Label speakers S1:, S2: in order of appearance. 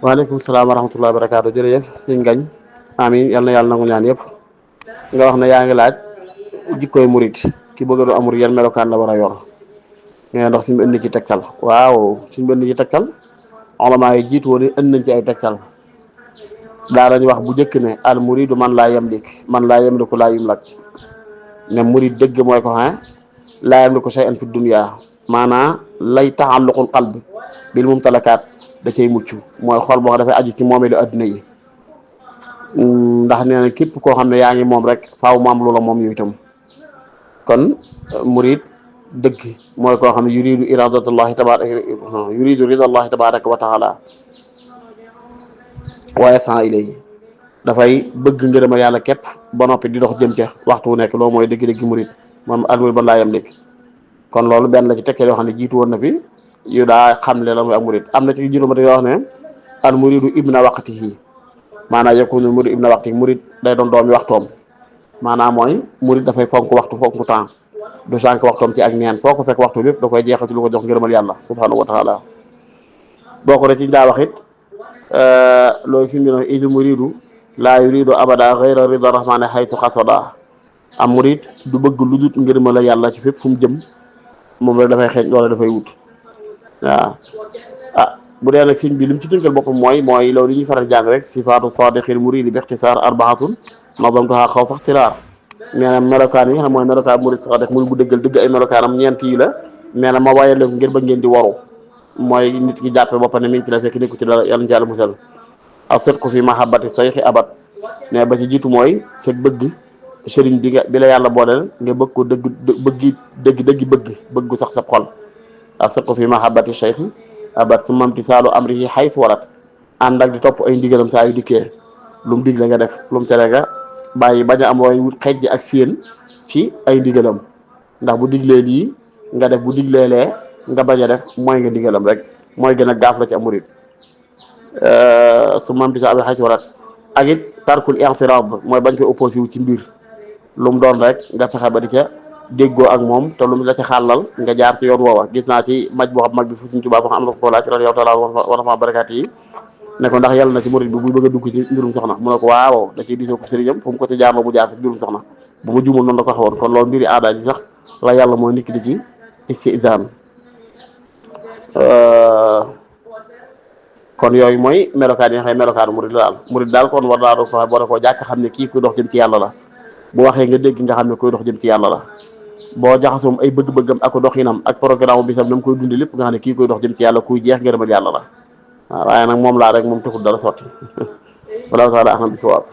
S1: waaleykum salaam wa rahmatullahi wa barakaatu. Jërëjëf sëñ Ngañ. Amiin yal na yàlla nangu ñaan yëpp. nga wax ne yaa ngi laaj jikkooy murit ki bëgg du amul yan melokaan la war a yor mais ndax suñu indi ci tegtal waaw suñu indi ci tegtal ulamaa yi jiitu woon indi nañ ci ay tegtal daa nañ wax bu njëkk ne al muridu man laa yamliku laa yumlak ne murid dëgg mooy ko xam laa yamliku shay'an fi dunya maanaa lay taalluqul qalb bil mumtalakaat da cay mucc mooy xol boo xam dafay aju ci moomeelu adduna yi ndax nee na képp koo xam ne yaa ngi moom rek faaw mu am loola moom yow itam kon murid dëgg mooy koo xam ne yuridu iradatullahi tabaraka yuridu ridallahi tabaraka wa taala wa yasa ilayhi dafay bëgg ngërëmal yàlla képp ba noppi di dox jëm ca waxtu wu nekk loolu mooy dëgg-dëgg murid moom al murid ban laa yem léegi kon loolu benn la ci tekkee yoo xam ne jiitu woon na fi yu daa xamle la mooy ak murid am na ci juróoma te yoo xam ne al muridu ibna waqtihi maanaam yakunu murid ibna waqtihi murid day doon doomi waxtoom maanaam mooy murid dafay fonk waxtu fonk temps du sànq waxtoom ci ak neen foo ko fekk waxtu bépp da koy jeexal ci lu ko jox ngërëmal yàlla subhanahu wa taala boo ko de ci daa wax it loolu fi mu ne idi muridu laa yuridu abada ghayra rida rahmani haythu qasada am murid du bëgg lu dut ngërëmal yàlla ci fépp fu mu jëm moom rek dafay xeeñ loola dafay wut waaw bu dee nag sëñ bi li mu ci tënkal boppam mooy loolu li ñuy faral jàng rek sifaatu sadiqil muridi bi ixtisaar arbaatun nazamtuha xaw sax tiraar nee na melokaan yi nga xam mooy melokaan murid sadiq murid bu dëgg ay melokaanam ñeent yi la nee na ma wayale ko ngir ba ngeen di waru mooy nit ki jàppe boppam ne mi ngi ci la fekk nekku ci dara yàlla na ci yàlla musal as-sidqu fi mahabbati sayxi abad mais ba ci jiitu mooy sa bëgg sëriñ bi la yàlla booleel nga bëgg ko bëgg sax sa xol as-sidqu fi mahabbati sayxi abat su mamti saalu amrihi xays warat ànd ak di topp ay ndigalam saa yu dikkee lu mu digle nga def lu mu tere nga bàyyi bañ a am looy xejj ak séen ci ay ndigalam ndax bu diglee lii nga def bu diglee lee nga bañ a def mooy nga ndigalam rek mooy gën a gaaf la ci am murid su mamti saalu xays warat ak it tarkul i'tirad mooy bañ koy opposé wu ci mbir lu mu doon rek nga fexe ba di ca déggoo ak moom te lu mu la ci xàllal nga jaar ci yoon woowa gis naa ci maj boo xam mag bi fu Sëriñ Tuubaa am na ko laaj radiyallaahu taala wa nafa barakaat yi ne ko ndax yàlla na ci murid bi buy bëgg a dugg ci mbirum soxna mu ne ko waaw da ciy diisoo ko sëriñam fu mu ko ci jaarloo bu jaar ci mbirum soxna bu ma juumul noonu la ko xawoon kon loolu mbiri aada ji sax la yàlla mooy nit ki di ci istizaan kon yooyu mooy melokaan yi nga xam ne melokaanu murid daal kon war naa doon ko war a koo jàkk xam ne kii kuy dox jëm ci yàlla la bu waxee nga dégg nga xam ne kuy dox jëm ci yàlla la boo jaxasoom ay bëgg-bëggam ak doxinam ak programme bisam na mu koy dundi lépp nga xam ne kii koy dox jëm ci yàlla kuy jeex ngërëmal yàlla la waaw waaye nag moom laa rek moom taxul dara sotti wala taala ahlam bi sawaab